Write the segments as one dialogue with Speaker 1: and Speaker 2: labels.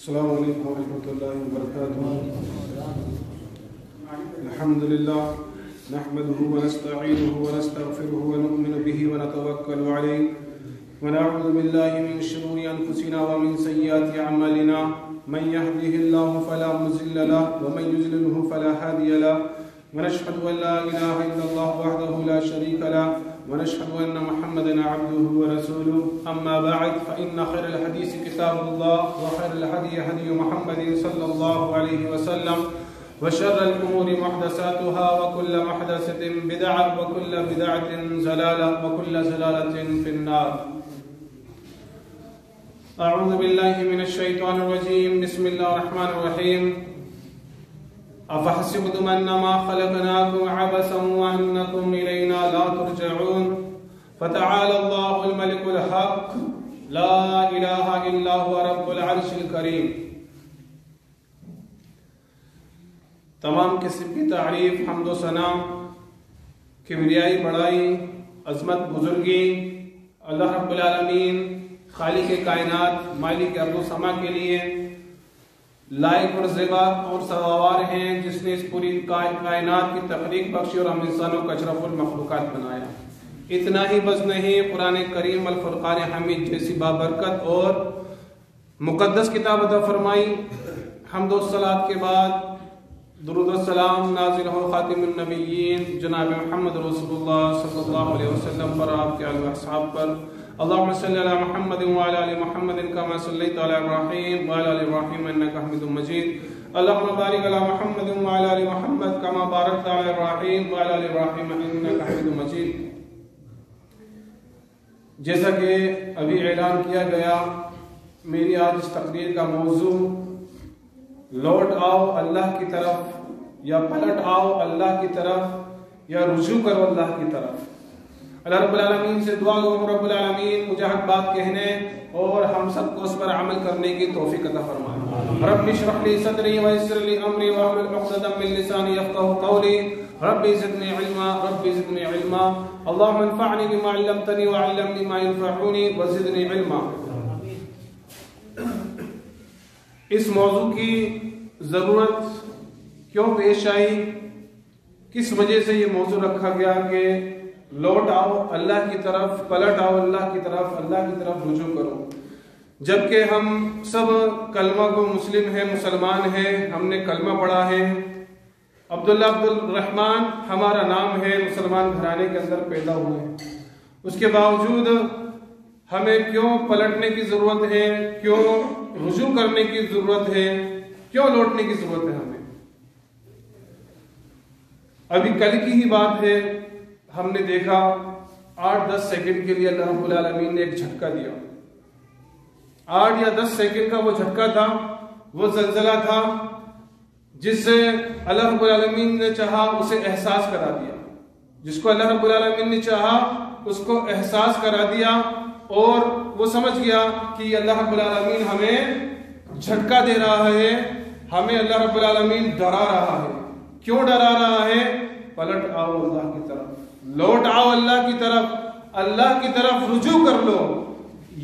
Speaker 1: السلام علیکم ورحمۃ اللہ وبرکاتہ. الحمد للہ نحمده ونستعینه ونستغفره ونؤمن به ونتوکل علیہ ونعوذ باللہ من شرور انفسنا ومن سیئات اعمالنا من يهده الله فلا مضل له ومن يضلل فلا هادي له ونشهد ان لا اله الا الله وحده لا شريك له ونشهد ان محمدا عبده ورسوله. اما بعد فان خير الحديث كتاب الله وخير الهدي هدي محمد صلى الله عليه وسلم وشر الامور محدثاتها وكل محدثة بدعة وكل بدعة ضلالة وكل ضلالة في النار. اعوذ بالله من الشيطان الرجيم. بسم الله الرحمن الرحيم. افحسبتم انما خلقناكم عبثا وانكم الينا لا ترجعون فتعالى الله الملك الحق لا اله الا هو رب العرش الكريم. تمام قسم کی تعریف، حمد و ثنا، کبریائی، بڑائی، عظمت، بزرگی اللہ رب العالمین خالق کائنات، مالک ارض و سما کے لیے لائق اور زیبا اور سزاوار ہیں، جس نے اس پوری کائنات کی تخلیق بخشی اور ہم انسانوں کا اشرف المخلوقات بنایا. اتنا ہی بس نہیں، قرآن کریم الفرقان حمید جیسی بابرکت اور مقدس کتاب عطا فرمائی. حمد و صلات کے بعد درود و سلام نازل ہو خاتم النبیین جناب محمد رسول اللہ صلی اللہ علیہ وسلم پر، آپ کے آل و اصحاب پر. اللهم صل على محمد وعلى ال محمد كما صليت على ابراهيم وعلى ال ابراهيم انك حميد مجيد. اللهم بارك على محمد وعلى ال محمد كما باركت على ابراهيم وعلى ال ابراهيم انك حميد مجيد. جیسا کہ ابھی اعلان کیا گیا، میری آج اس تقریر کا موضوع لوٹ آؤ اللہ کی طرف، یا پلٹ آؤ اللہ کی طرف، یا رجوع کرو اللہ کی طرف. اللہ رب العالمین سے دعا گو رب العالمین مجھے حق بات کہنے اور ہم سب کو اس پر عمل کرنے کی توفیق عطا فرمائے. رب اشرح لي صدري ويسر لي امري واحلل عقدة من لساني يفقهوا قولي. رب زدني علما رب زدني علما. اللهم انفعني بما علمتني وعلمني ما ينفعني وزدني علما. اس موضوع کی ضرورت کیوں پیش آئی، کس وجہ سے یہ موضوع رکھا گیا کہ لوٹ آؤ اللہ کی طرف، پلٹ آؤ اللہ کی طرف رجوع کرو. جبکہ ہم سب کلمہ کو مسلم ہیں، مسلمان ہیں، ہم نے کلمہ پڑھا ہے. عبداللہ عبد الرحمن ہمارا نام ہے، مسلمان گھرانے کے اندر پیدا ہوئے. اس کے باوجود ہمیں کیوں پلٹنے کی ضرورت ہے، کیوں رجوع کرنے کی ضرورت ہے، کیوں لوٹنے کی ضرورت ہے ہمیں؟ ابھی کل کی ہی بات ہے، ہم نے دیکھا 8-10 سیکنڈ کے لیے اللہ رب العالمین نے ایک جھٹکا دیا. 8 یا 10 سیکنڈ کا وہ جھٹکا تھا، وہ زلزلہ تھا، جس سے اللہ رب العالمین نے چاہا اسے احساس کرا دیا. جس کو اللہ رب العالمین نے چاہا اس کو احساس کرا دیا، اور وہ سمجھ گیا کہ اللہ رب العالمین ہمیں جھٹکا دے رہا ہے، ہمیں اللہ رب العالمین ڈرا رہا ہے. کیوں ڈرا رہا ہے؟ پلٹ آؤ اللہ کی طرف، لوٹ آؤ اللہ کی طرف رجوع کر لو.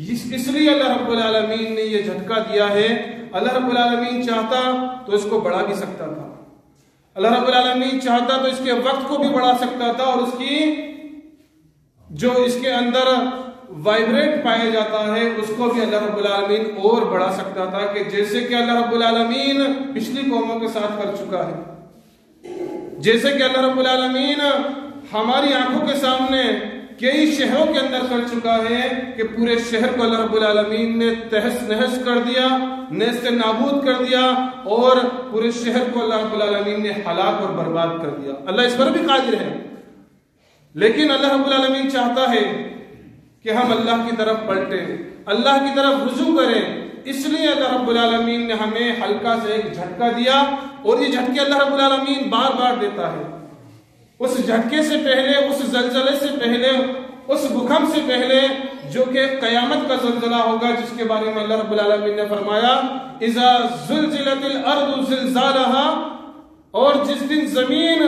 Speaker 1: اس لیے اللہ رب العالمین نے یہ جھٹکا دیا ہے. اللہ رب العالمین چاہتا تو اس کو بڑھا بھی سکتا تھا، اللہ رب العالمین چاہتا تو اس کے وقت کو بھی بڑھا سکتا تھا، اور اس کی جو اس کے اندر وائبریٹ پایا جاتا ہے اس کو بھی اللہ رب العالمین اور بڑھا سکتا تھا، کہ جیسے کہ اللہ رب العالمین پچھلی قوموں کے ساتھ کر چکا ہے. جیسے کہ اللہ رب العالمین ہماری آنکھوں کے سامنے کئی شہروں کے اندر کر چکا ہے، کہ پورے شہر کو اللہ رب العالمین نے تہس نہس کر دیا، نیست نابود کر دیا، اور پورے شہر کو اللہ رب العالمین نے ہلاک اور برباد کر دیا. اللہ اس پر بھی قادر ہے، لیکن اللہ رب العالمین چاہتا ہے کہ ہم اللہ کی طرف پلٹیں، اللہ کی طرف رجوع کریں. اس لیے اللہ رب العالمین نے ہمیں ہلکا سے ایک جھٹکا دیا، اور یہ جھٹکے اللہ رب العالمین بار بار دیتا ہے. اس جھٹکے سے پہلے، اس زلزلے سے پہلے، اس بھوکمپ سے پہلے جو کہ قیامت کا زلزلہ ہوگا، جس کے بارے میں اللہ رب العالمین نے فرمایا اذا زلزلت الارض زلزالها، اور جس دن زمین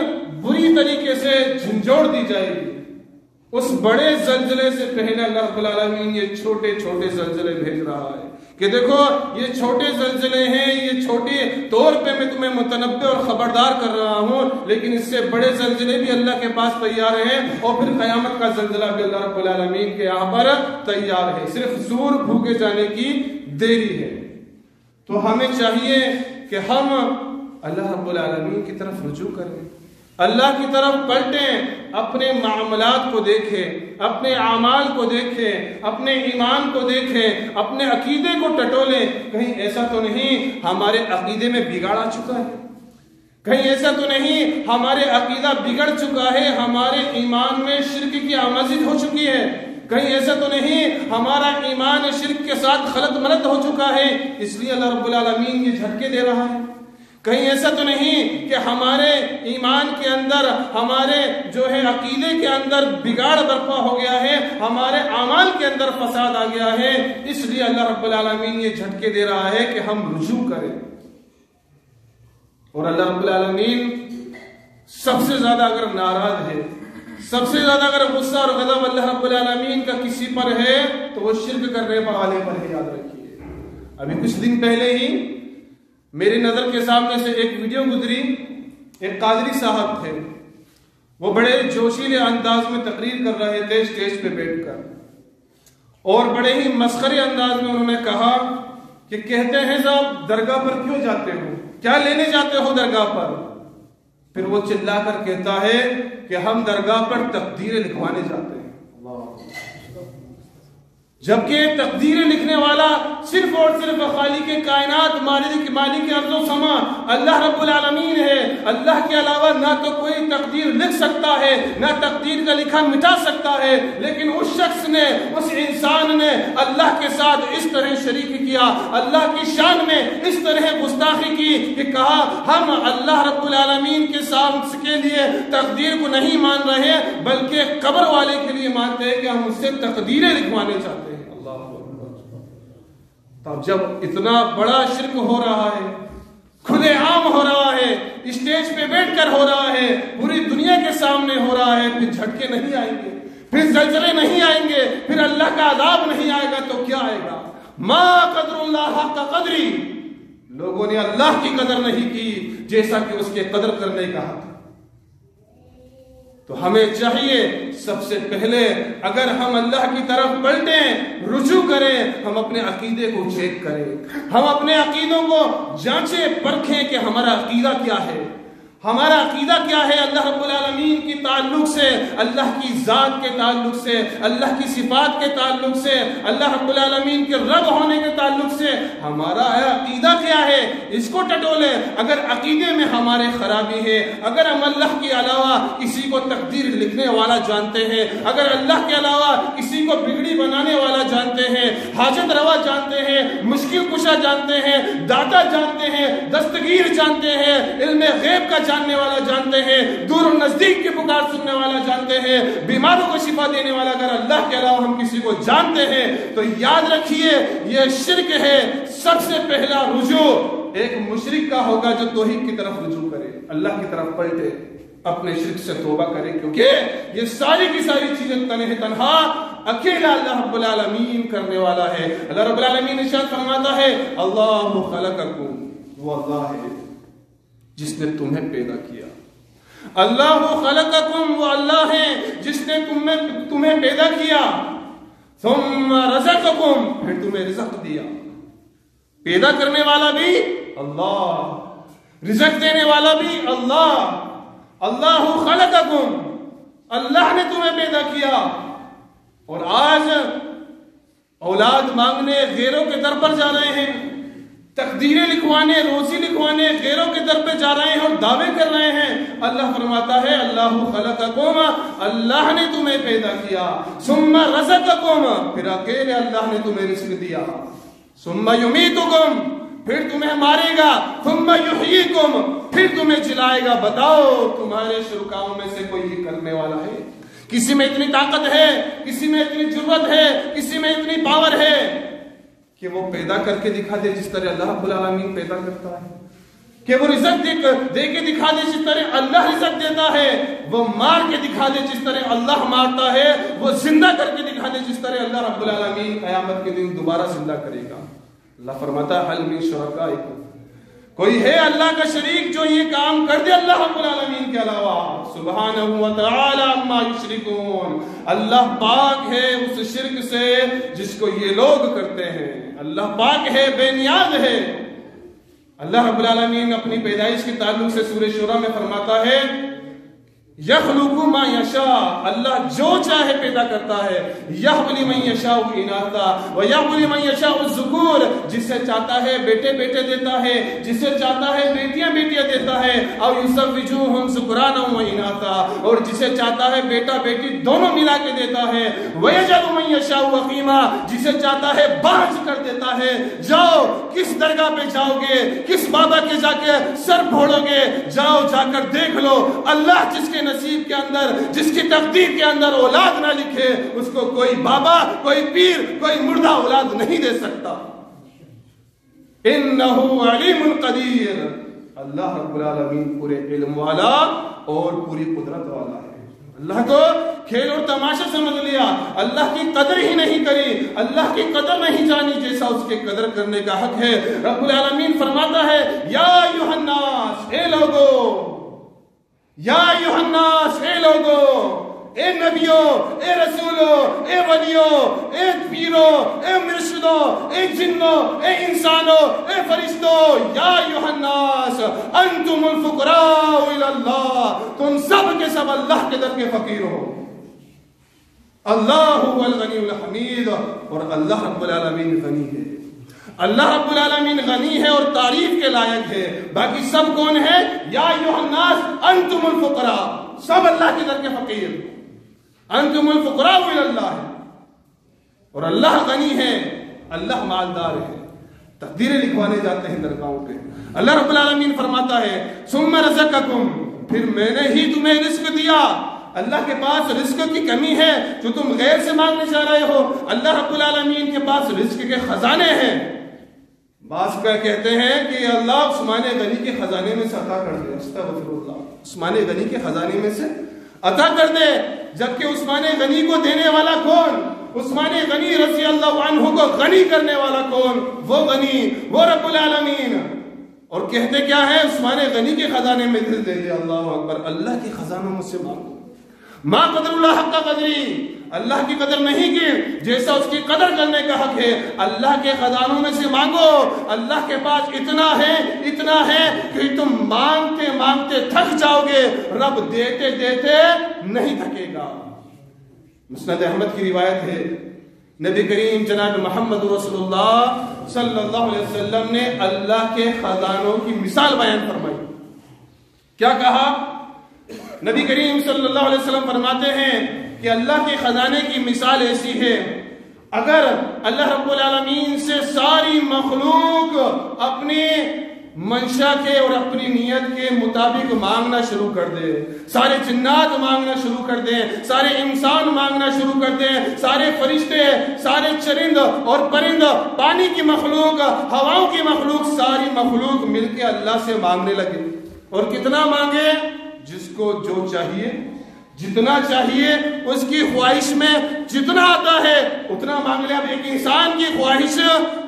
Speaker 1: بری طریقے سے جھنجھوڑ دی جائے گی، اس بڑے زلزلے سے پہلے اللہ رب العالمین یہ چھوٹے چھوٹے زلزلے بھیج رہا ہے. کہ دیکھو یہ چھوٹے زلزلے ہیں، یہ چھوٹے طور پہ میں تمہیں متنبع اور خبردار کر رہا ہوں، لیکن اس سے بڑے زلزلے بھی اللہ کے پاس تیار ہیں، اور پھر قیامت کا زلزلہ بھی اللہ رب العالمین کے یہاں پر تیار ہے، صرف زور بھوکے جانے کی دیری ہے۔ تو ہمیں چاہیے کہ ہم اللہ رب العالمین کی طرف رجوع کریں، اللہ کی طرف پلٹیں، اپنے معاملات کو دیکھیں، اپنے اعمال کو دیکھیں، اپنے ایمان کو دیکھیں، اپنے عقیدے کو ٹٹولیں۔ کہیں ایسا تو نہیں ہمارے عقیدے میں بگاڑ آ چکا ہے، کہیں ایسا تو نہیں ہمارے عقیدہ بگڑ چکا ہے، ہمارے ایمان میں شرک کی آمیزش ہو چکی ہے، کہیں ایسا تو نہیں ہمارا ایمان شرک کے ساتھ خلط ملط ہو چکا ہے، اس لیے اللہ رب العالمین یہ جھٹکے دے رہا ہے۔ کہیں ایسا تو نہیں کہ ہمارے ایمان کے اندر، ہمارے جو ہے عقیدے کے اندر بگاڑ برپا ہو گیا ہے، ہمارے اعمال کے اندر فساد آ گیا ہے، اس لیے اللہ رب العالمین یہ جھٹکے دے رہا ہے کہ ہم رجوع کریں۔ اور اللہ رب العالمین سب سے زیادہ اگر ناراض ہے، سب سے زیادہ اگر غصہ اور غضب اللہ رب العالمین کا کسی پر ہے تو وہ شرک کرنے والے پر ہے، یاد رکھیے۔ ابھی کچھ دن پہلے ہی میری نظر کے سامنے سے ایک ویڈیو گزری، ایک قادری صاحب تھے، وہ بڑے جوشیلے انداز میں تقریر کر رہے تھے اسٹیج پہ بیٹھ کر، اور بڑے ہی مسخرے انداز میں انہوں نے کہا کہ کہتے ہیں صاحب درگاہ پر کیوں جاتے ہو، کیا لینے جاتے ہو درگاہ پر؟ پھر وہ چلا کر کہتا ہے کہ ہم درگاہ پر تقدیریں لکھوانے جاتے ہیں، جبکہ تقدیریں لکھنے والا صرف اور صرف خالق کائنات، مالک ارض و سما اللہ رب العالمین ہے۔ اللہ کے علاوہ نہ تو کوئی تقدیر لکھ سکتا ہے، نہ تقدیر کا لکھا مٹا سکتا ہے، لیکن اس شخص نے، اس انسان نے اللہ کے ساتھ اس طرح شریک کیا، اللہ کی شان میں اس طرح گستاخی کی کہ کہا ہم اللہ رب العالمین کے ساتھ کے لیے تقدیر کو نہیں مان رہے، بلکہ قبر والے کے لیے مانتے ہیں کہ ہم اس سے تقدیریں لکھوانے چاہتے ہیں۔ تب جب اتنا بڑا شرک ہو رہا ہے، کھلے عام ہو رہا ہے، اسٹیج پہ بیٹھ کر ہو رہا ہے، پوری دنیا کے سامنے ہو رہا ہے، پھر جھٹکے نہیں آئیں گے، پھر زلزلے نہیں آئیں گے، پھر اللہ کا عذاب نہیں آئے گا تو کیا آئے گا؟ ما قدر اللہ حق قدری، لوگوں نے اللہ کی قدر نہیں کی جیسا کہ اس کے قدر کرنے کا حق۔ تو ہمیں چاہیے سب سے پہلے اگر ہم اللہ کی طرف پلٹیں، رجوع کریں، ہم اپنے عقیدے کو چیک کریں، ہم اپنے عقیدوں کو جانچیں پرکھیں کہ ہمارا عقیدہ کیا ہے، ہمارا عقیدہ کیا ہے اللہ رب العالمین کی تعلق سے، اللہ کی ذات کے تعلق سے، اللہ کی صفات کے تعلق سے، اللہ رب العالمین کے رب ہونے کے تعلق سے ہمارا عقیدہ کیا ہے، اس کو ٹٹولیں۔ اگر عقیدے میں ہمارے خرابی ہے، اگر ہم اللہ کے علاوہ کسی کو تقدیر لکھنے والا جانتے ہیں، اگر اللہ کے علاوہ کسی کو بگڑی بنانے والا جانتے ہیں، حاجت روا جانتے ہیں، مشکل کشا جانتے ہیں، داتا جانتے ہیں، دستگیر جانتے ہیں، علم غیب کا جاننے والا جانتے ہیں، دور و نزدیک کی پکار سننے والا جانتے ہیں، بیماروں کو شفا دینے والا اگر اللہ کے علاوہ ہم کسی کو جانتے ہیں تو یاد رکھیے یہ شرک ہے۔ سب سے پہلا رجوع ایک مشرک کا ہوگا جو توحید کی طرف رجوع کرے، اللہ کی طرف پلٹے، اپنے شرک سے توبہ کرے، کیونکہ یہ ساری کی ساری چیزیں تنہا اکیلا اللہ رب العالمین کرنے والا ہے۔ اللہ رب العالمین ارشاد فرماتا ہے اللہ خلقکم، وہ اللہ ہے جس نے تمہیں پیدا کیا، اللہ خلقکم، وہ اللہ ہے جس نے تمہیں پیدا کیا، ثم رزقکم، پھر تمہیں رزق دیا۔ پیدا کرنے والا بھی اللہ، رزق دینے والا بھی اللہ۔ اللہ خلقکم، اللہ نے تمہیں پیدا کیا، اور آج اولاد مانگنے غیروں کے در پر جا رہے ہیں، تقدیریں لکھوانے، روزی لکھوانے غیروں کے در پہ جا رہے ہیں اور دعوے کر رہے ہیں۔ اللہ فرماتا ہے اللہ خلقکم، اللہ نے تمہیں پیدا کیا، ثم رزقکم، پھر اکیلے اللہ نے تمہیں رزق دیا، ثم یمیتکم، پھر تمہیں مارے گا، ثم یحییکم، پھر تمہیں جلائے گا۔ بتاؤ تمہارے شرکاؤں میں سے کوئی یہ کرنے والا ہے؟ کسی میں اتنی طاقت ہے، کسی میں اتنی جرأت ہے، کسی میں اتنی پاور ہے کہ وہ پیدا کر کے دکھا دے جس طرح اللہ رب العالمین پیدا کرتا ہے، کہ وہ رزق دے کے دکھا دے جس طرح اللہ رزق دیتا ہے، وہ مار کے دکھا دے جس طرح اللہ مارتا ہے، وہ زندہ کر کے دکھا دے جس طرح اللہ رب العالمین قیامت کے دن دوبارہ زندہ کرے گا۔ اللہ فرماتا حل من شرکائکم، کوئی ہے اللہ کا شریک جو یہ کام کر دے اللہ رب العالمین کے علاوہ؟ سبحانہ وتعالی عما یشرکون، اللہ پاک ہے اس شرک سے جس کو یہ لوگ کرتے ہیں، اللہ پاک ہے، بے نیاز ہے۔ اللہ رب العالمین اپنی پیدائش کے تعلق سے سورہ شورى میں فرماتا ہے یخلق ما یشاء، اللہ جو چاہے پیدا کرتا ہے، یہب لمن یشاء اناثا ویہب لمن یشاء الذکور، جسے چاہتا ہے بیٹے بیٹے دیتا ہے، جسے چاہتا ہے بیٹیاں بیٹیاں دیتا ہے، او یزوجوہم ذکرانا و اناثا، اور جسے چاہتا ہے بیٹا بیٹی دونوں ملا کے دیتا ہے، ویجعل من یشاء عقیما، جسے چاہتا ہے باز کر دیتا ہے۔ جاؤ کس درگاہ پہ جاؤ گے، کس بابا کے جا کے سر پھوڑو گے، جاؤ جا کر دیکھ لو، اللہ جس کے نصیب کے اندر، جس کی تقدیر کے اندر اولاد نہ لکھے، اس کو کوئی بابا، کوئی پیر، کوئی مردہ اولاد نہیں دے سکتا۔ انہو علیم قدیر، اللہ رب العالمین پورے علم والا اور پوری قدرت والا ہے۔ اللہ کو کھیل اور تماشا سمجھ لیا، اللہ کی قدر ہی نہیں کری، اللہ کی قدر نہیں جانی جیسا اس کے قدر کرنے کا حق ہے۔ رب العالمین فرماتا ہے یا ایھا الناس، اے لوگو، یا ایھا الناس، اے لوگو، اے نبیوں، اے رسولوں، اے ولیوں، اے پیروں، اے مرشدوں، اے جنوں، اے انسانوں، اے فرشتوں، یا ایھا الناس انتم الفقراء الی اللہ، تم سب کے سب اللہ کے در کے فقیر ہو۔ اللہ هو الغنی الحمید، اور اللہ رب العالمین غنی ہے، اللہ رب العالمین غنی ہے اور تعریف کے لائق ہے۔ باقی سب کون ہے؟ یا ایھا الناس انتم الفقراء، سب اللہ کے در کے فقیر، انتم الفقراء الی اللہ، اور اللہ غنی ہے، اللہ مالدار ہے۔ تقدیریں لکھوانے جاتے ہیں درگاہوں پہ، اللہ رب العالمین فرماتا ہے ثم رزقکم، پھر میں نے ہی تمہیں رزق دیا۔ اللہ کے پاس رزق کی کمی ہے جو تم غیر سے مانگنے جا رہے ہو، اللہ رب العالمین کے پاس رزق کے خزانے ہیں۔ بعض کا کہتے ہیں کہ اللہ عثمان غنی کے خزانے میں سے عطا کر دے، استغفر اللہ، عثمان غنی کے خزانے میں سے عطا کر دے، جبکہ عثمان غنی کو دینے والا کون؟ عثمان غنی رضی اللہ عنہ کو غنی کرنے والا کون؟ وہ غنی، وہ رب العالمین۔ اور کہتے کیا ہے؟ عثمان غنی کے خزانے میں دل دے دے، اللہ اکبر، اللہ کے خزانوں میں سے مانگو۔ ما قدر اللہ حق قدری، اللہ کی قدر نہیں کی جیسا اس کی قدر کرنے کا حق ہے، اللہ کے خزانوں میں سے مانگو۔ اللہ کے پاس اتنا ہے کہ تم مانگتے مانگتے تھک جاؤ گے، رب دیتے دیتے نہیں تھکے گا۔ مسند احمد کی روایت ہے، نبی کریم جناب محمد رسول اللہ صلی اللہ علیہ وسلم نے اللہ کے خزانوں کی مثال بیان فرمائی۔ کیا کہا؟ نبی کریم صلی اللہ علیہ وسلم فرماتے ہیں کہ اللہ کے خزانے کی مثال ایسی ہے، اگر اللہ رب العالمین سے ساری مخلوق اپنی منشا کے اور اپنی نیت کے مطابق مانگنا شروع کر دے، سارے جنات مانگنا شروع کر دیں، سارے انسان مانگنا شروع کر دیں، سارے فرشتے، سارے چرند اور پرند، پانی کی مخلوق، ہواؤں کی مخلوق، ساری مخلوق مل کے اللہ سے مانگنے لگے، اور کتنا مانگے؟ جس کو جو چاہیے، جتنا چاہیے، اس کی خواہش میں جتنا آتا ہے اتنا مانگ لے۔ اب ایک انسان کی خواہش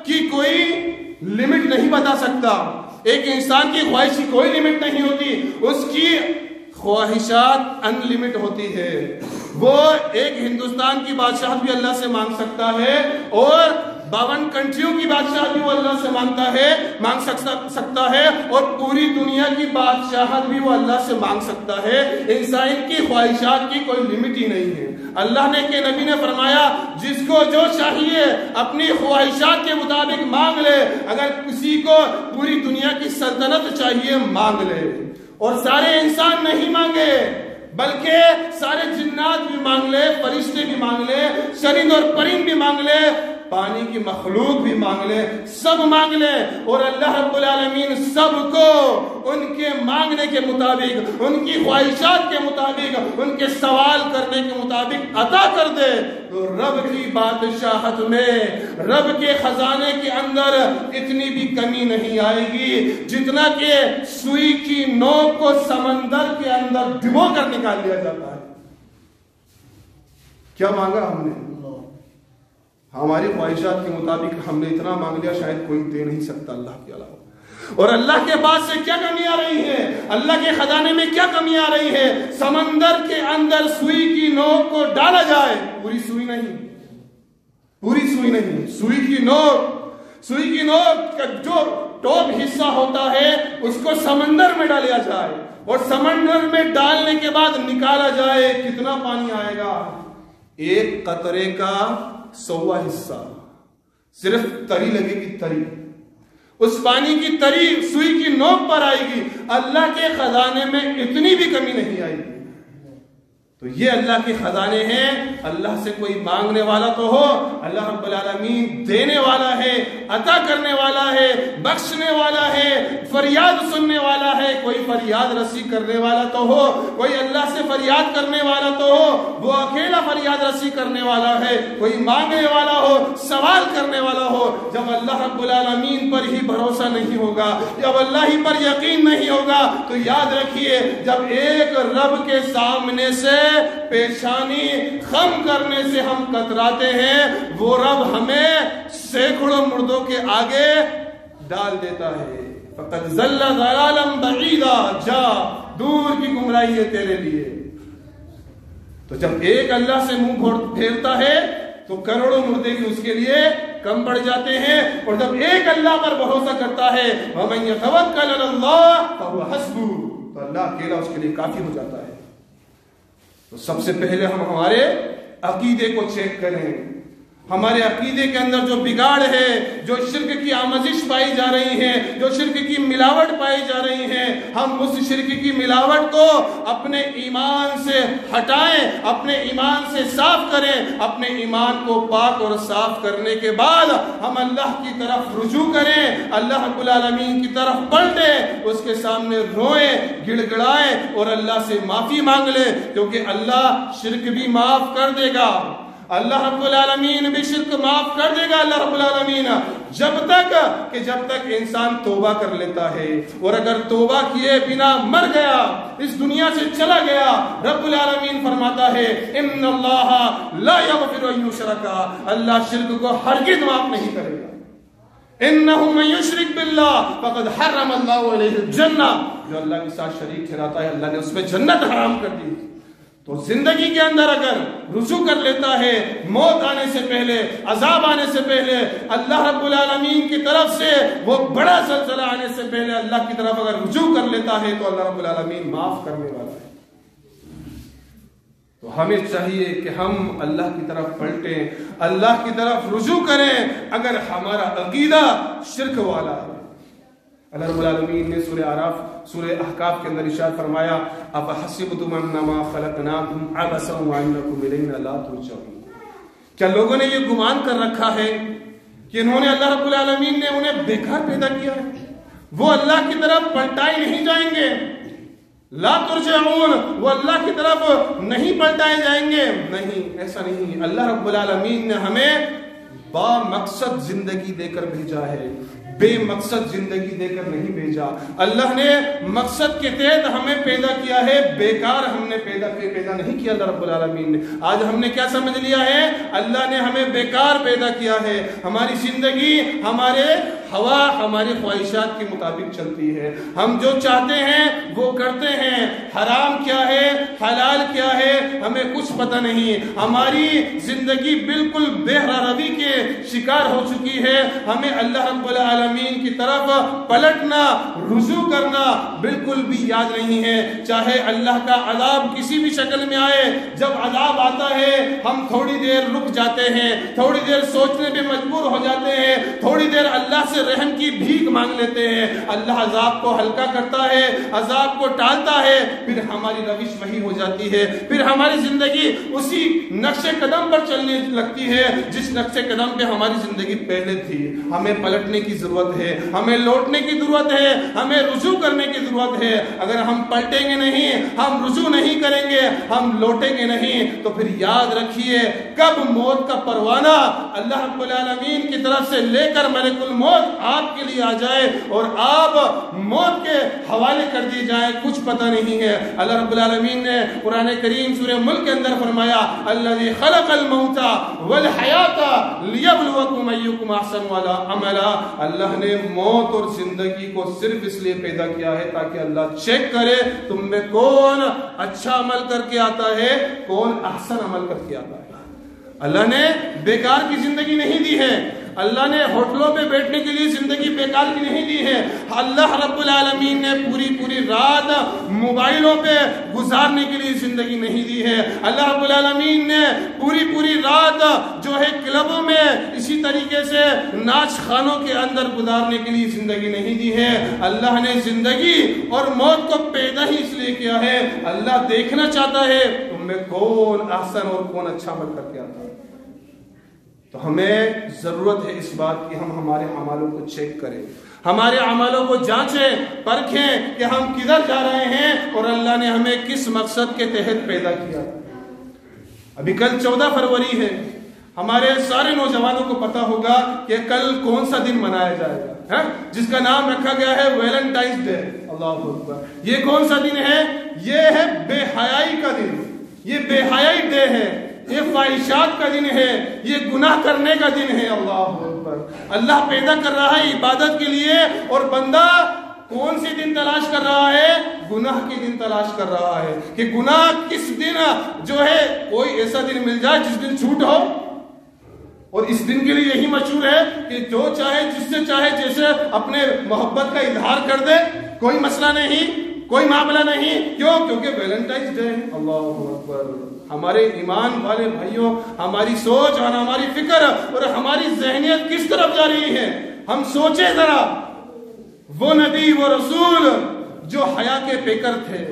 Speaker 1: کی کوئی لمٹ نہیں بتا سکتا، ایک انسان کی خواہش کی کوئی لمٹ نہیں ہوتی، اس کی خواہشات ان لمٹ ہوتی ہے۔ وہ ایک ہندوستان کی بادشاہت بھی اللہ سے مانگ سکتا ہے، اور 52 کنٹریوں کی بادشاہت بھی وہ اللہ سے مانگ سکتا ہے، اور پوری دنیا کی بادشاہت بھی وہ اللہ سے مانگ سکتا ہے۔ انسان کی خواہشات کی کوئی لمٹ ہی نہیں ہے۔ اللہ نے کہ نبی نے فرمایا جس کو جو چاہیے اپنی خواہشات کے مطابق مانگ لے، اگر کسی کو پوری دنیا کی سلطنت چاہیے مانگ لے، اور سارے انسان نہیں مانگے بلکہ سارے جنات بھی مانگ لے، فرشتے بھی مانگ لے، چرند اور پرند بھی مانگ لے، پانی کی مخلوق بھی مانگ لے، سب مانگ لے، اور اللہ رب العالمین سب کو ان کے مانگنے کے مطابق، ان کی خواہشات کے مطابق، ان کے سوال کرنے کے مطابق عطا کر دے، تو رب کی بادشاہت میں، رب کے خزانے کے اندر اتنی بھی کمی نہیں آئے گی جتنا کہ سوئی کی نوک کو سمندر کے اندر ڈبو کر نکال لیا جاتا ہے۔ کیا مانگا ہم نے؟ ہماری خواہشات کے مطابق ہم نے اتنا مانگ لیا شاید کوئی دے نہیں سکتا اللہ کے علاوہ. اور اللہ کے پاس سے کیا کمی آ رہی ہے, اللہ کے خزانے میں کیا کمی آ رہی ہے؟ سمندر کے اندر سوئی کی نوک کو ڈالا جائے, پوری سوئی نہیں, پوری سوئی نہیں, سوئی کی نوک کا جو ٹاپ حصہ ہوتا ہے اس کو سمندر میں ڈالیا جائے, اور سمندر میں ڈالنے کے بعد نکالا جائے, کتنا پانی آئے گا؟ ایک قطرے کا 100واں حصہ, صرف تری لگے گی, تری, اس پانی کی تری سوئی کی نوک پر آئے گی. اللہ کے خزانے میں اتنی بھی کمی نہیں آئے گی. تو یہ اللہ کے خزانے ہیں. اللہ سے کوئی مانگنے والا تو ہو, اللہ رب العالمین دینے والا ہے, عطا کرنے والا ہے, بخشنے والا ہے, فریاد سننے والا ہے. کوئی فریاد رسی کرنے والا تو ہو, کوئی اللہ سے فریاد کرنے والا تو ہو, وہ اکیلا فریاد رسی کرنے والا ہے. کوئی مانگنے والا ہو, سوال کرنے والا ہو. جب اللہ رب العالمین پر ہی بھروسہ نہیں ہوگا, جب اللہ ہی پر یقین نہیں ہوگا, تو یاد رکھیے جب ایک رب کے سامنے سے پیشانی خم کرنے سے ہم کتراتے ہیں, وہ رب ہمیں سینکڑوں مردوں کے آگے ڈال دیتا ہے. فقد ضل ضلالا بعیدا, جا دور کی گمراہی ہے تیرے لیے. تو جب ایک اللہ سے منہ پھیرتا ہے تو کروڑوں مردے بھی اس کے لیے کم پڑ جاتے ہیں. اور جب ایک اللہ پر بھروسہ کرتا ہے, وَمَن يَتَوَكَّلْ عَلَى اللَّهِ فَهُوَ حَسْبُهُ, تو اللہ اکیلا اس کے لیے کافی ہو جاتا ہے. تو سب سے پہلے ہم ہمارے عقیدے کو چیک کریں. ہمارے عقیدے کے اندر جو بگاڑ ہے, جو شرک کی آمیزش پائی جا رہی ہے, جو شرک کی ملاوٹ پائی جا رہی ہے, ہم اس شرک کی ملاوٹ کو اپنے ایمان سے ہٹائیں, اپنے ایمان سے صاف کریں. اپنے ایمان کو پاک اور صاف کرنے کے بعد ہم اللہ کی طرف رجوع کریں, اللہ رب العالمین کی طرف پلٹیں, اس کے سامنے روئیں, گڑ گڑائیں اور اللہ سے معافی مانگ لیں, کیونکہ اللہ شرک بھی معاف کر دے گا. اللہ رب العالمین بھی شرک معاف کر دے گا. اللہ رب العالمین جب تک انسان توبہ کر لیتا ہے, اور اگر توبہ کیے بنا مر گیا, اس دنیا سے چلا گیا, رب العالمین فرماتا ہے ان اللہ لا یغفر ان یشرک, اللہ شرک کو ہرگز معاف نہیں کرے گا. انہ من یشرک باللہ فقد حرم اللہ علیہ الجنہ, جو اللہ کے ساتھ شریک ٹھہراتا ہے اللہ نے اس پہ جنت حرام کر دی. تو زندگی کے اندر اگر رجوع کر لیتا ہے, موت آنے سے پہلے, عذاب آنے سے پہلے, اللہ رب العالمین کی طرف سے وہ بڑا زلزلہ آنے سے پہلے اللہ کی طرف اگر رجوع کر لیتا ہے, تو اللہ رب العالمین معاف کرنے والا ہے. تو ہمیں چاہیے کہ ہم اللہ کی طرف پلٹیں, اللہ کی طرف رجوع کریں اگر ہمارا عقیدہ شرک والا ہے. اللہ رب العالمین نے سورہ اعراف, سورہ احقاف کے اندر ارشاد فرمایا افحسبتم انما خلقناکم عبثا وانکم الینا لا ترجعون, کیا لوگوں نے یہ گمان کر رکھا ہے کہ انہوں نے اللہ رب العالمین نے انہیں بیکار پیدا کیا ہے, وہ اللہ کی طرف پلٹائے نہیں جائیں گے. لا ترجعون, وہ اللہ کی طرف نہیں پلٹائے جائیں گے. نہیں, ایسا نہیں. اللہ رب العالمین نے ہمیں با مقصد زندگی دے کر بھیجا ہے, بے مقصد زندگی دے کر نہیں بھیجا. اللہ نے مقصد کے تحت ہمیں پیدا کیا ہے, بیکار ہم نے پیدا نہیں کیا اللہ رب العالمین نے. آج ہم نے کیا سمجھ لیا ہے, اللہ نے ہمیں بیکار پیدا کیا ہے. ہماری زندگی ہمارے ہوا, ہماری خواہشات کے مطابق چلتی ہے, ہم جو چاہتے ہیں وہ کرتے ہیں. حرام کیا ہے, حلال کیا ہے, ہمیں کچھ پتہ نہیں. ہماری زندگی بالکل بے روی کے شکار ہو چکی ہے. ہمیں اللہ رب العالمین کی طرف پلٹنا, رجوع کرنا بالکل بھی یاد نہیں ہے. چاہے اللہ کا عذاب کسی بھی شکل میں آئے, جب عذاب آتا ہے ہم تھوڑی دیر رک جاتے ہیں, تھوڑی دیر سوچنے پہ مجبور ہو جاتے ہیں, تھوڑی دیر اللہ سے رحم کی بھیک مانگ لیتے ہیں. اللہ عذاب کو ہلکا کرتا ہے, عذاب کو ٹالتا ہے, پھر ہماری روش وہی ہو جاتی ہے, پھر ہماری زندگی اسی نقش قدم پر چلنے لگتی ہے جس نقش قدم پہ ہماری زندگی پہلے تھی. ہمیں پلٹنے کی ضرورت ہے, ہمیں لوٹنے کی ضرورت ہے, ہمیں رجوع کرنے کی ضرورت ہے. اگر ہم پلٹیں گے نہیں, ہم رجوع نہیں کریں گے, ہم لوٹیں گے نہیں, تو پھر یاد رکھیے کب موت کا پروانہ اللہ رب العالمین کی طرف سے لے کر ملک الموت آپ کے لیے آ جائے جائے اور آپ موت کے حوالے کر دیے جائیں، کچھ پتہ نہیں ہے۔ اللہ رب العالمین نے قرآن کریم سورہ ملک کے اندر فرمایا الذی خلق الموت والحیات لیبلوکم ایکم احسن عملا، اللہ نے موت اور زندگی کو صرف اس لیے پیدا کیا ہے تاکہ اللہ چیک کرے تم میں کون اچھا عمل کر کے آتا ہے، کون احسن عمل کر کے آتا ہے۔ اللہ نے بیکار کی زندگی نہیں دی ہے، اللہ نے ہوٹلوں پہ بیٹھنے کے لیے زندگی بیکار کی نہیں دی ہے، اللہ رب العالمین نے پوری رات موبائلوں پہ گزارنے کے لیے زندگی نہیں دی ہے، اللہ رب العالمین نے پوری رات جو ہے کلبوں میں اسی طریقے سے ناچ خانوں کے اندر گزارنے کے لیے زندگی نہیں دی ہے۔ اللہ نے زندگی اور موت کو پیدا ہی اس لیے کیا ہے، اللہ دیکھنا چاہتا ہے تم میں کون احسن اور کون اچھا عمل کر کے آتا ہے۔ تو ہمیں ضرورت ہے اس بات کی ہم ہمارے اعمالوں کو چیک کریں، ہمارے اعمالوں کو جانچیں پرکھیں کہ ہم کدھر جا رہے ہیں اور اللہ نے ہمیں کس مقصد کے تحت پیدا کیا۔ ابھی کل 14 فروری ہے، ہمارے سارے نوجوانوں کو پتا ہوگا کہ کل کون سا دن منایا جائے گا، جس کا نام رکھا گیا ہے ویلنٹائنس ڈے۔ اللہ اکبر، یہ کون سا دن ہے؟ یہ ہے بے حیائی کا دن، یہ بے حیائی ڈے ہے، یہ فاحشات کا دن ہے، یہ گناہ کرنے کا دن ہے۔ اللہ اکبر، اللہ پیدا کر رہا ہے عبادت کے لیے اور بندہ کون سی دن تلاش کر رہا ہے؟ گناہ کی دن تلاش کر رہا ہے کہ گناہ کس دن جو ہے کوئی ایسا دن مل جائے جس دن چھوٹ ہو۔ اور اس دن کے لیے یہی مشہور ہے کہ جو چاہے جس سے چاہے جیسے اپنے محبت کا اظہار کر دے، کوئی مسئلہ نہیں، کوئی معاملہ نہیں۔ کیوں؟ کیونکہ ویلنٹائنس ڈے ہے۔ اللہ اکبر، ہمارے ایمان والے بھائیوں، ہماری سوچ اور ہماری فکر اور ہماری ذہنیت کس طرف جا رہی ہے؟ ہم سوچیں ذرا، وہ نبی وہ رسول جو حیا کے پیکر تھے،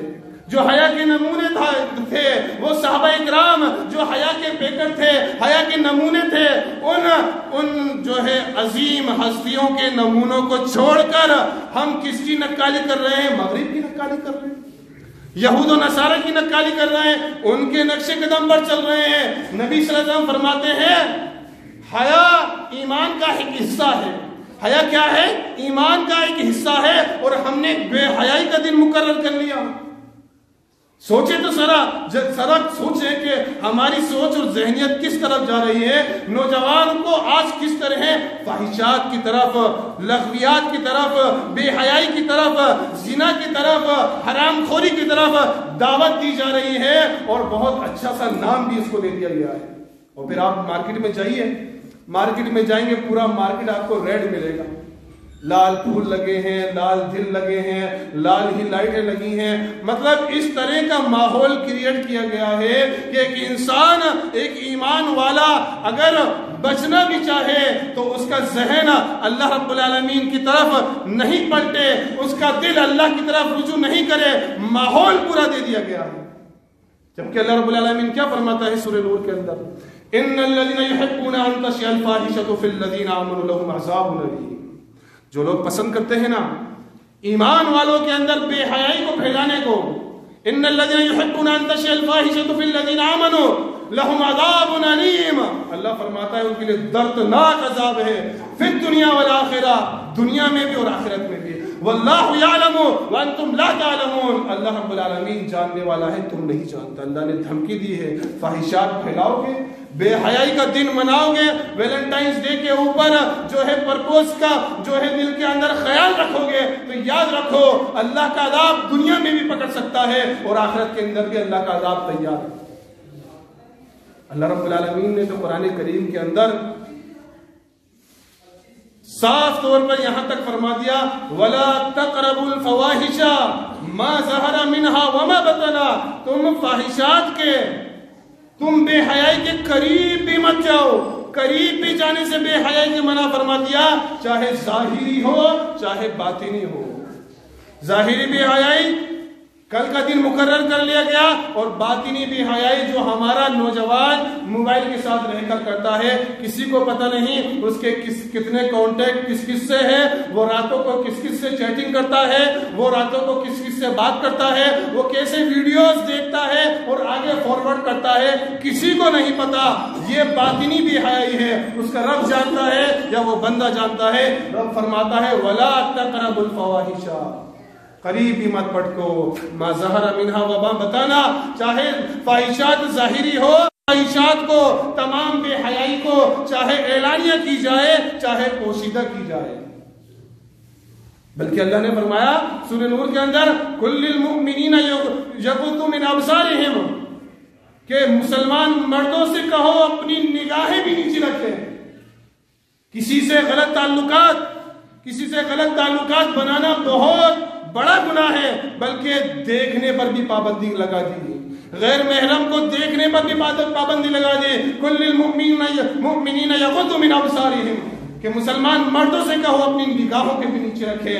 Speaker 1: جو حیا کے نمونے تھے، وہ صحابہ اکرام جو حیا کے پیکر تھے، حیا کے نمونے تھے، ان جو ہے عظیم ہستیوں کے نمونوں کو چھوڑ کر ہم کس کی نکالی کر رہے ہیں؟ مغرب کی نکالی کر رہے ہیں، یہود و نصارہ کی نکالی کر رہے ہیں، ان کے نقش قدم پر چل رہے ہیں۔ نبی صلی اللہ علیہ وسلم فرماتے ہیں حیا ایمان کا ایک حصہ ہے۔ حیا کیا ہے؟ ایمان کا ایک حصہ ہے، اور ہم نے بے حیائی کا دن مقرر کر لیا۔ سوچیں تو ذرا سوچیں کہ ہماری سوچ اور ذہنیت کس طرف جا رہی ہے۔ نوجوان کو آج کس طرح فاحشات کی طرف، لغویات کی طرف، بے حیائی کی طرف، زنا کی طرف، حرام خوری کی طرف دعوت دی جا رہی ہے، اور بہت اچھا سا نام بھی اس کو دے دیا گیا ہے۔ اور پھر آپ مارکیٹ میں جائیے، مارکیٹ میں جائیں گے پورا مارکیٹ آپ کو ریڈ ملے گا، لال پھول لگے ہیں، لال دل لگے ہیں، لال ہی لائٹیں لگی ہیں۔ مطلب اس طرح کا ماحول کریٹ کیا گیا ہے کہ ایک انسان، ایک ایمان والا اگر بچنا بھی چاہے تو اس کا ذہن اللہ رب العالمین کی طرف نہیں پلٹے، اس کا دل اللہ کی طرف رجوع نہیں کرے، ماحول پورا دے دیا گیا ہے۔ جبکہ اللہ رب العالمین کیا فرماتا ہے سورہ نور کے اندر؟ ان الذين يحبون ان تشيع الفاحشة في الذين آمنوا لهم عذاب أليم۔ جو لوگ پسند کرتے ہیں نا ایمان والوں کے اندر بے حیائی کو پھیلانے کو، ان الذين يحبون ان تشيع الفاحشة في الذين آمنوا لهم عذاب أليم، اللہ فرماتا ہے ان کے لیے دردناک عذاب ہے، فی الدنیا والآخرہ، دنیا میں بھی اور آخرت میں بھی۔ واللہ یعلم وانتم لا تعلمون، اللہ رب العالمین جاننے والا ہے، تم نہیں جانتا۔ اللہ نے دھمکی دی ہے، فاحشات پھیلاؤ گے، بے حیائی کا دن مناؤ گے، ویلنٹائنس ڈے کے اوپر جو ہے پرپوز کا جو ہے دل کے اندر خیال رکھو گے، تو یاد رکھو اللہ کا عذاب دنیا میں بھی پکڑ سکتا ہے اور آخرت کے اندر بھی اللہ کا عذاب تیار ہے۔ اللہ رب العالمین نے تو قرآن کریم کے اندر صاف طور پر یہاں تک فرما دیا وَلَا تَقْرَبُوا الْفَوَاحِشَ مَا ظَهَرَ مِنْهَا وَمَا بَطَنَ، تم فاحشات کے، تم بے حیائی کے قریب بھی مت جاؤ، قریب بھی جانے سے بے حیائی کے منع فرما دیا، چاہے ظاہری ہو چاہے باطنی ہو۔ ظاہری بے حیائی کل کا دن مقرر کر لیا گیا، اور باطنی بے حیائی جو ہمارا نوجوان موبائل کے ساتھ رہ کر کرتا ہے، کسی کو پتہ نہیں اس کے کتنے کانٹیکٹ کس کس سے ہے، وہ راتوں کو کس کس سے چیٹنگ کرتا ہے، وہ راتوں کو کس کس سے بات کرتا ہے، وہ کیسے ویڈیوز دیکھتا ہے اور آگے فارورڈ کرتا ہے، کسی کو نہیں پتا۔ یہ باطنی بے حیائی ہے، اس کا رب جانتا ہے یا وہ بندہ جانتا ہے۔ رب فرماتا ہے وَلَا تَقْرَبُوا الْفَوَاحِشَ، قریب بھی مت پٹکو، ما ظہر منہا وما بتانا، چاہے فاحشات ظاہری ہو، فاحشات کو، تمام بے حیائی کو، چاہے اعلانیہ کی جائے چاہے پوشیدہ کی جائے۔ بلکہ اللہ نے فرمایا سورہ نور کے اندر کل المؤمنین یغضوا من ابصارہم، کہ مسلمان مردوں سے کہو اپنی نگاہیں بھی نیچے رکھیں۔ کسی سے غلط تعلقات بنانا بہت بڑا گناہ ہے، بلکہ دیکھنے پر بھی پابندی لگا دی، غیر محرم کو دیکھنے پر بھی پابندی لگا دی۔ کل المؤمنین یغضوا من ابصارہم، کہ مسلمان مردوں سے کہو اپنی نگاہوں کے بھی نیچے رکھیں۔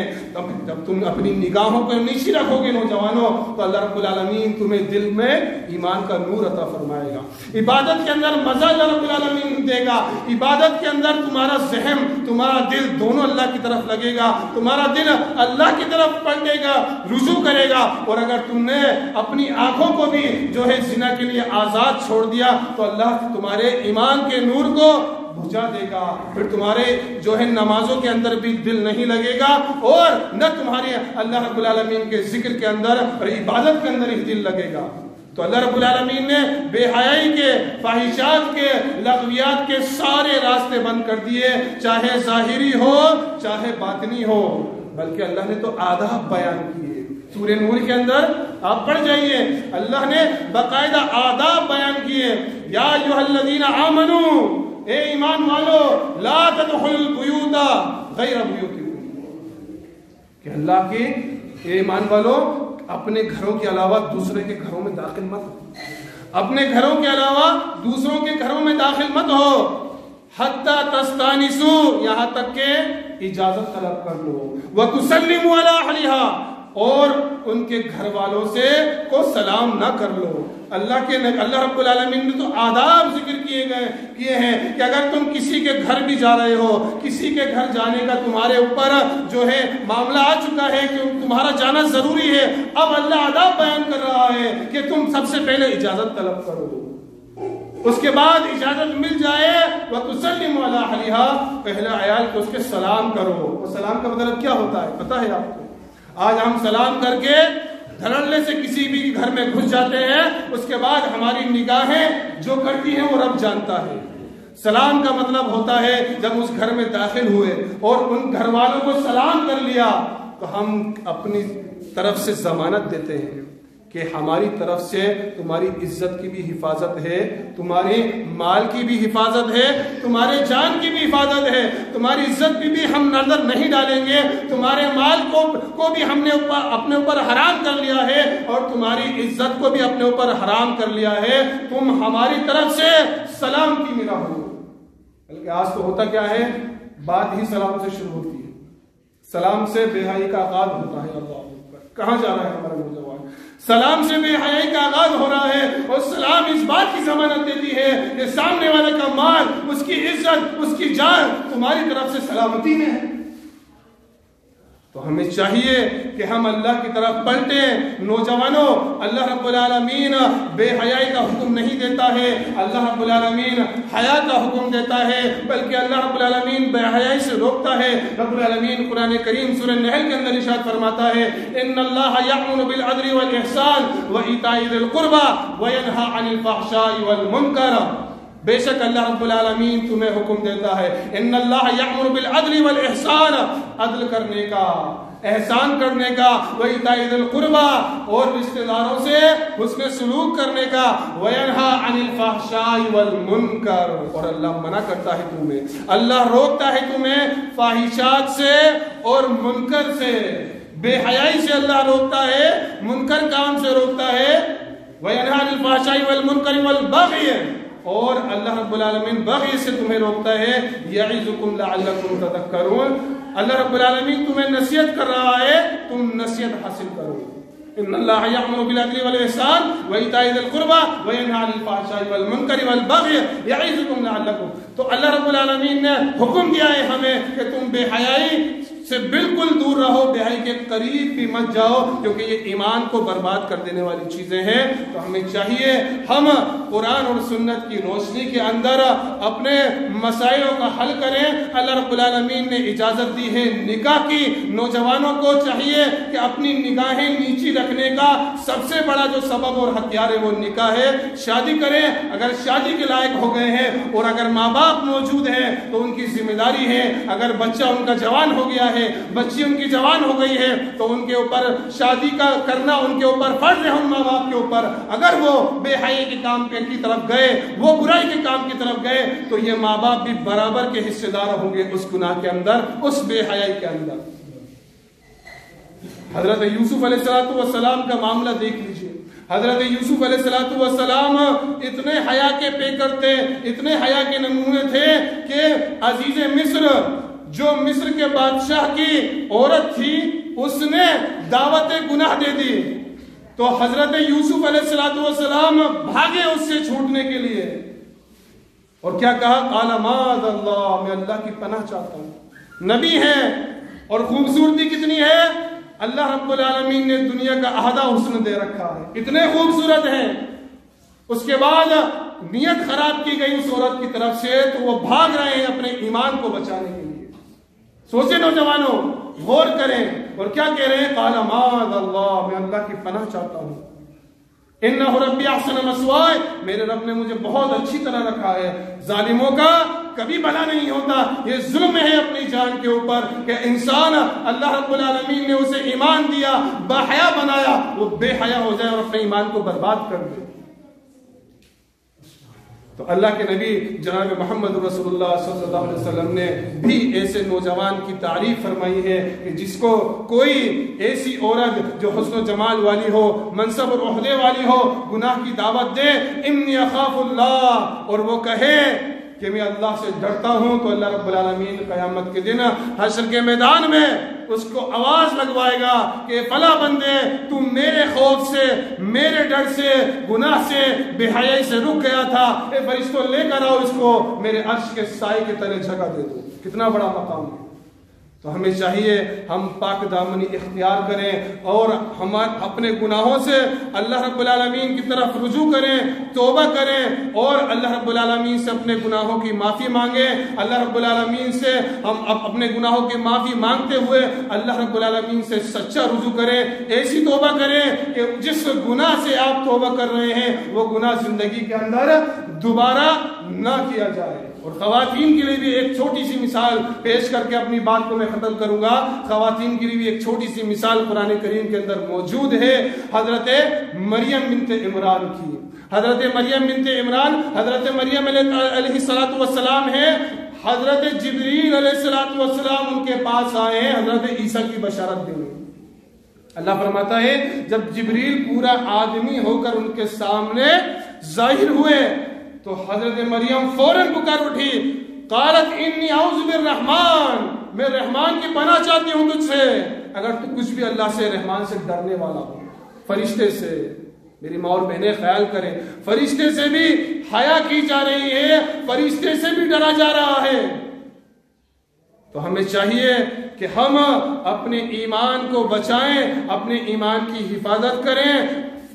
Speaker 1: جب تم اپنی نگاہوں کو نیچے رکھو گے نوجوانوں، تو اللہ رب العالمین تمہیں دل میں ایمان کا نور عطا فرمائے گا، عبادت کے اندر مزہ اللہ رب العالمین دے گا، عبادت کے اندر تمہارا ذہن، تمہارا دل دونوں اللہ کی طرف لگے گا، تمہارا دل اللہ کی طرف پلٹے گا، رجوع کرے گا۔ اور اگر تم نے اپنی آنکھوں کو بھی جو ہے زنا کے لیے آزاد چھوڑ دیا، تو اللہ تمہارے ایمان کے نور کو بجھا دے گا، پھر تمہارے جو ہے نمازوں کے اندر بھی دل نہیں لگے گا، اور نہ تمہارے اللہ رب العالمین کے ذکر کے اندر اور عبادت کے اندر ہی دل لگے گا۔ تو اللہ رب العالمین نے بے حیائی کے، فاحشات کے، لغویات کے سارے راستے بند کر دیے، چاہے ظاہری ہو چاہے باطنی ہو، بلکہ اللہ نے تو آداب بیان کیے۔ سورہ نور کے اندر آپ پڑھ جائیے، اللہ نے باقاعدہ آداب بیان کیے۔ یا ایھا الذین آمنوا، اے ایمان والو، لا تدخلوا البیوت غیر بیوتکم، کہ اللہ کے اے ایمان والو اپنے گھروں کے علاوہ دوسرے کے گھروں میں داخل مت ہو، اپنے گھروں کے علاوہ دوسروں کے گھروں میں داخل مت ہو، حتی تستانسوا، یہاں تک کہ اجازت طلب کر لو، وتسلموا علی اہلھا، اور ان کے گھر والوں سے کو سلام نہ کر لو۔ اللہ رب العالمین نے تو آداب ذکر کیے ہیں کہ اگر تم کسی کے گھر بھی جا رہے ہو، کسی کے گھر جانے کا تمہارے اوپر جو ہے معاملہ آ چکا ہے کہ تمہارا جانا ضروری ہے، اب اللہ آداب بیان کر رہا ہے کہ تم سب سے پہلے اجازت طلب کرو، اس کے بعد اجازت مل جائے وَتُسَلِّمُ عَلَىٰ أَهْلِهَا، پہلا عیال کو اس کے سلام کرو۔ اور سلام کا مطلب کیا ہوتا ہے پتہ ہے آپ کو؟ آج ہم سلام کر کے دھڑلے سے کسی بھی گھر میں گھس جاتے ہیں، اس کے بعد ہماری نگاہیں جو کرتی ہیں وہ رب جانتا ہے۔ سلام کا مطلب ہوتا ہے جب اس گھر میں داخل ہوئے اور ان گھر والوں کو سلام کر لیا، تو ہم اپنی طرف سے ضمانت دیتے ہیں کہ ہماری طرف سے تمہاری عزت کی بھی حفاظت ہے، تمہارے مال کی بھی حفاظت ہے، تمہارے جان کی بھی حفاظت ہے، تمہاری عزت بھی ہم نظر نہیں ڈالیں گے، تمہارے مال کو بھی ہم نے اپنے اوپر حرام کر لیا ہے، اور تمہاری عزت کو بھی اپنے اوپر حرام کر لیا ہے، تم ہماری طرف سے سلامتی میں رہو۔ بلکہ آج تو ہوتا کیا ہے، بات ہی سلام سے شروع ہوتی ہے، سلام سے بے حیائی کا آغاز ہوتا ہے۔ اللہ کہاں جا رہا ہے ہمارا نوجوان؟ سلام سے بے حیائی کا آغاز ہو رہا ہے، اور سلام اس بات کی ضمانت دیتی ہے کہ سامنے والے کا مال، اس کی عزت، اس کی جان تمہاری طرف سے سلامتی میں ہے۔ تو ہمیں چاہیے کہ ہم اللہ کی طرف پلٹیں۔ نوجوانوں، اللہ رب العالمین بے حیائی کا حکم نہیں دیتا ہے، اللہ رب العالمین حیا کا حکم دیتا ہے، بلکہ اللہ رب العالمین بے حیائی سے روکتا ہے۔ رب العالمین قرآن کریم سورہ نحل کے اندر ارشاد فرماتا ہے، ان اللہ یأمر بالعدل والاحسان وایتاء ذی القربى وینہی عن الفحشاء والمنکر، بے شک اللہ رب العالمین تمہیں حکم دیتا ہے، ان اللہ یأمر بالعدل والاحسان، عدل کرنے کا، احسان کرنے کا، وایتاء ذی القربى، اور رشتہ داروں سے حسن سلوک کرنے کا، وینہی عن الفحشاء والمنکر، اور اللہ منع کرتا ہے تمہیں، اللہ روکتا ہے تمہیں فاحشات سے اور منکر سے، بے حیائی سے اللہ روکتا ہے، منکر کام سے روکتا ہے، وینہی عن الفحشاء والمنکر والبغی، اور اللہ رب العالمین بغی سے تمہیں روکتا ہے، یعظکم لعلکم تذکرون، اللہ رب العالمین تمہیں نصیحت کر رہا ہے، تم نصیحت حاصل کرو۔ ان اللہ یأمر بالعدل والإحسان وإیتاء ذی القربى وینہی عن الفحشاء والمنکر والبغی یعظکم لعلکم. تو اللہ رب العالمین نے حکم دیا ہے ہمیں کہ تم بے حیائی سے بالکل دور رہو، بے حیائی کے قریب بھی مت جاؤ، کیونکہ یہ ایمان کو برباد کر دینے والی چیزیں ہیں. تو ہمیں چاہیے ہم قرآن اور سنت کی روشنی کے اندر اپنے مسائلوں کا حل کریں. اللہ رب العالمین نے اجازت دی ہے نکاح کی. نوجوانوں کو چاہیے کہ اپنی نگاہیں نیچی رکھنے کا سب سے بڑا جو سبب اور ہتھیار ہے وہ نکاح ہے. شادی کریں، اگر شادی کے لائق ہو گئے ہیں اور اگر ماں باپ موجود ہیں تو ان کی ذمہ داری ہے. اگر بچہ ان کا جوان ہو گیا ہے، بچی ان کی جوان ہو گئی ہے، تو ان کے اوپر شادی کا کرنا ان کے اوپر فرض ہے، ان ماں باپ کے اوپر. اگر وہ بے حیائی کے کام کی طرف گئے، وہ برائی کے کام کی طرف گئے، تو یہ ماں باپ بھی برابر کے حصے دار ہوں گے اس گناہ کے اندر، اس بے حیائی کے اندر. حضرت یوسف علیہ السلام کا معاملہ دیکھ لیجئے. حضرت یوسف علیہ السلام اتنے حیا کے پیکر تھے، اتنے حیا کے نمونے تھے کہ عزیز مصر، جو مصر کے بادشاہ کی عورت تھی، اس نے دعوت گناہ دے دی. تو حضرت یوسف علیہ السلام بھاگے اس سے چھوٹنے کے لیے، اور کیا کہا؟ قال معاذ اللہ، میں اللہ کی پناہ چاہتا ہوں. نبی ہیں، اور خوبصورتی کتنی ہے! اللہ رب العالمین نے دنیا کا اعلیٰ حسن دے رکھا ہے، اتنے خوبصورت ہیں. اس کے بعد نیت خراب کی گئی اس عورت کی طرف سے، تو وہ بھاگ رہے ہیں اپنے ایمان کو بچانے کے لیے. سوچیں نوجوانوں، غور کریں، اور کیا کہہ رہے ہیں؟ قال معاذ اللہ، میں اللہ کی پناہ چاہتا ہوں. انہ ربی احسن مثوائے، میرے رب نے مجھے بہت اچھی طرح رکھا ہے. ظالموں کا کبھی بھلا نہیں ہوتا. یہ ظلم ہے اپنی جان کے اوپر کہ انسان، اللہ رب العالمین نے اسے ایمان دیا، باحیا بنایا، وہ بے حیا ہو جائے اور اپنے ایمان کو برباد کر دے. تو اللہ کے نبی جناب محمد رسول اللہ صلی اللہ علیہ وسلم نے بھی ایسے نوجوان کی تعریف فرمائی ہے کہ جس کو کوئی ایسی عورت جو حسن و جمال والی ہو، منصب اور عہدے والی ہو، گناہ کی دعوت دے، انی اخاف اللہ، اور وہ کہے کہ میں اللہ سے ڈرتا ہوں، تو اللہ رب العالمین قیامت کے دن حشر کے میدان میں اس کو آواز لگوائے گا کہ فلاں بندے، تو میرے خوف سے، میرے ڈر سے، گناہ سے، بے حیائی سے رک گیا تھا، اے فرشتوں لے کر آؤ اس کو، میرے عرش کے سائے کے تلے جگہ دے دو. کتنا بڑا مقام ہے. تو ہمیں چاہیے ہم پاک دامنی اختیار کریں اور ہم اپنے گناہوں سے اللہ رب العالمین کی طرف رجوع کریں، توبہ کریں، اور اللہ رب العالمین سے اپنے گناہوں کی معافی مانگیں. اللہ رب العالمین سے ہم اپنے گناہوں کی معافی مانگتے ہوئے اللہ رب العالمین سے سچا رجوع کریں. ایسی توبہ کریں کہ جس گناہ سے آپ توبہ کر رہے ہیں وہ گناہ زندگی کے اندر دوبارہ نہ کیا جائے. اور خواتین کے لیے بھی ایک چھوٹی سی مثال پیش کر کے اپنی بات کو میں ختم کروں گا. خواتین کے لیے بھی ایک چھوٹی سی مثال قرآن کریم کے اندر موجود ہے، حضرت مریم بنت عمران کی. حضرت مریم بنت عمران، حضرت مریم علیہ السلام ہے، حضرت جبریل علیہ السلام ان کے پاس آئے ہیں حضرت عیسیٰ کی بشارت دینے. اللہ فرماتا ہے جب جبریل پورا آدمی ہو کر ان کے سامنے ظاہر ہوئے تو حضرت مریم فوراً پکار اٹھی، قالت انی اعوذ بالرحمن، میں رحمان کی پناہ چاہتی ہوں تجھ سے. اگر تو کچھ بھی اللہ سے، رحمان سے ڈرنے والا ہو، فرشتے سے، میری ماں اور بہنیں خیال کریں، فرشتے سے بھی حیا کی جا رہی ہے، فرشتے سے بھی ڈرا جا رہا ہے. تو ہمیں چاہیے کہ ہم اپنے ایمان کو بچائیں، اپنے ایمان کی حفاظت کریں،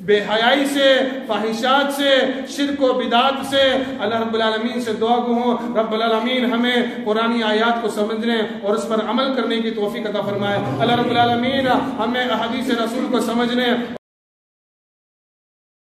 Speaker 1: بے حیائی سے، فاحشات سے، شرک و بدعات سے. اللہ رب العالمین سے دعا گو ہوں رب العالمین ہمیں قرآنی آیات کو سمجھنے اور اس پر عمل کرنے کی توفیق عطا فرمائے. اللہ رب العالمین ہمیں احادیث رسول کو سمجھنے